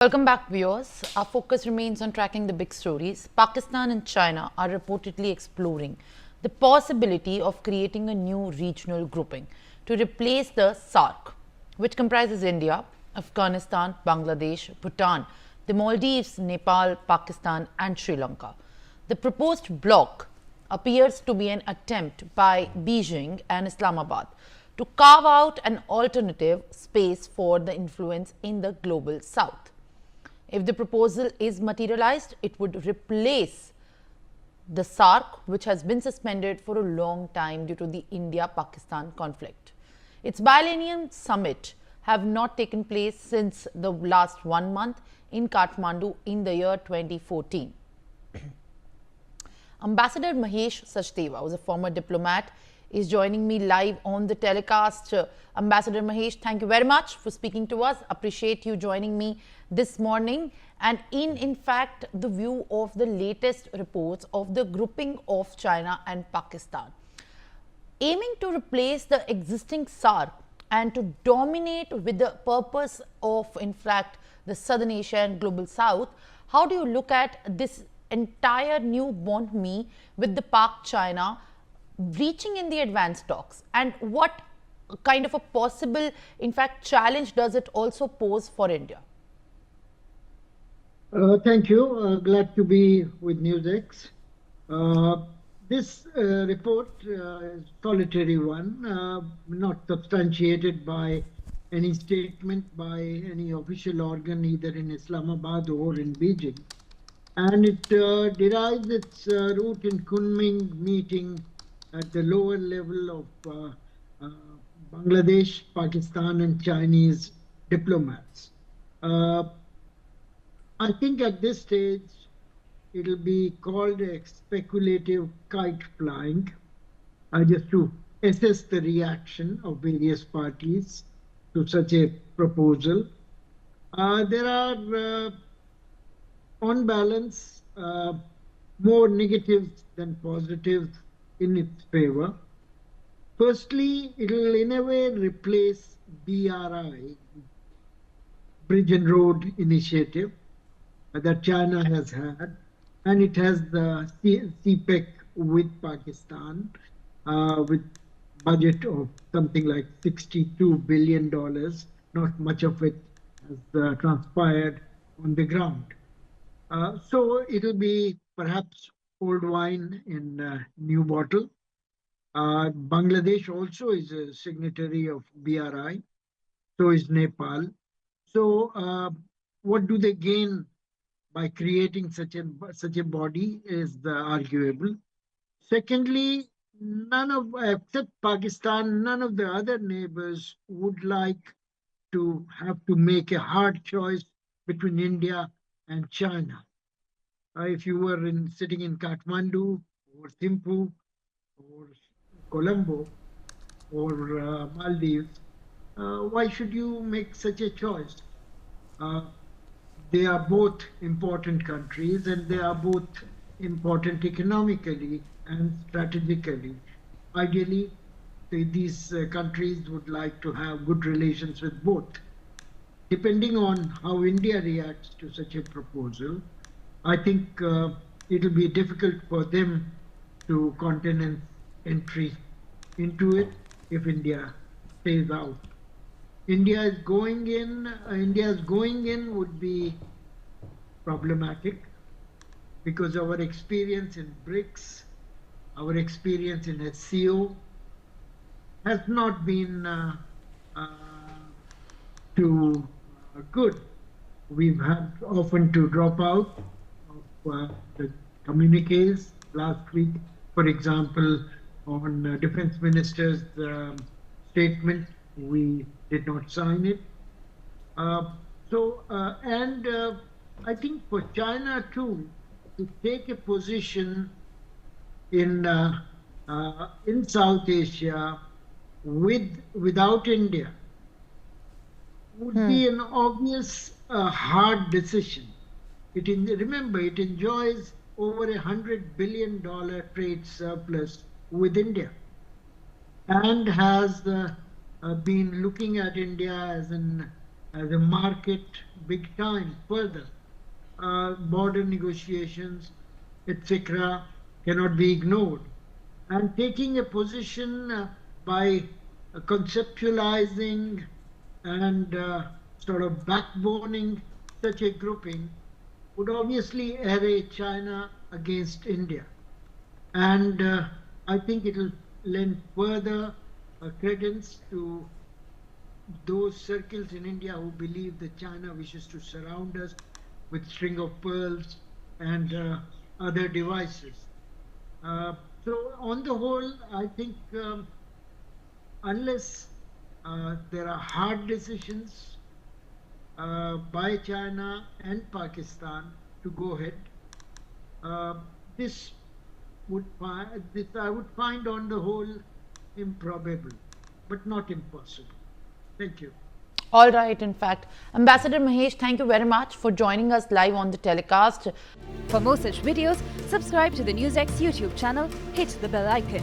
Welcome back, viewers. Our focus remains on tracking the big stories. Pakistan and China are reportedly exploring the possibility of creating a new regional grouping to replace the SAARC, which comprises India, Afghanistan, Bangladesh, Bhutan, the Maldives, Nepal, Pakistan, and Sri Lanka. The proposed bloc appears to be an attempt by Beijing and Islamabad to carve out an alternative space for the influence in the global south. If the proposal is materialized, it would replace the SAARC, which has been suspended for a long time due to the India-Pakistan conflict. Its biennial summit have not taken place since the last 1 month in Kathmandu in the year 2014. Ambassador Mahesh Sachdeva, who is a former diplomat, is joining me live on the telecast. Ambassador Mahesh, thank you very much for speaking to us. Appreciate you joining me this morning. And in fact, the view of the latest reports of the grouping of China and Pakistan, aiming to replace the existing SAARC and to dominate with the purpose of, in fact, the Southern Asia and Global South. How do you look at this entire new bond me with the Pak-China reaching in the advanced talks, and what kind of a possible, in fact, challenge does it also pose for India? Thank you. Glad to be with Newsx. This report is a solitary one, not substantiated by any statement by any official organ either in Islamabad or in Beijing. And it derives its root in Kunming meeting at the lower level of Bangladesh, Pakistan, and Chinese diplomats. I think at this stage, it'll be called a speculative kite flying, just to assess the reaction of various parties to such a proposal. There are, on balance, more negatives than positives in its favor. Firstly, it will in a way replace BRI, Bridge and Road Initiative, that China has had, and it has the CPEC with Pakistan, with budget of something like $62 billion. Not much of it has transpired on the ground. So it'll be perhaps old wine in new bottle. Bangladesh also is a signatory of BRI. So is Nepal. So what do they gain by creating such a body is arguable. Secondly, none of, except Pakistan, none of the other neighbors would like to have to make a hard choice between India and China. If you were sitting in Kathmandu or Thimphu or Colombo or Maldives, why should you make such a choice? They are both important countries and they are both important economically and strategically. Ideally, these countries would like to have good relations with both. Depending on how India reacts to such a proposal, I think it'll be difficult for them to countenance entry into it if India stays out. India's going in would be problematic because our experience in BRICS, our experience in SCO has not been too good. We've had often to drop out of the communiques last week, for example, on defense minister's statement, we did not sign it. I think for China too, to take a position in South Asia without India would be an obvious hard decision. Remember, it enjoys over $100 billion trade surplus with India and has been looking at India as an as a market big time further. Border negotiations, etc., cannot be ignored. And taking a position by conceptualizing and sort of backboning such a grouping would obviously array China against India. And I think it will lend further credence to those circles in India who believe that China wishes to surround us with string of pearls and other devices. So on the whole, I think unless there are hard decisions by China and Pakistan to go ahead, this I would find on the whole improbable, but not impossible. Thank you. All right, in fact. Ambassador Mahesh, thank you very much for joining us live on the telecast. For more such videos, subscribe to the Newsx YouTube channel, hit the bell icon.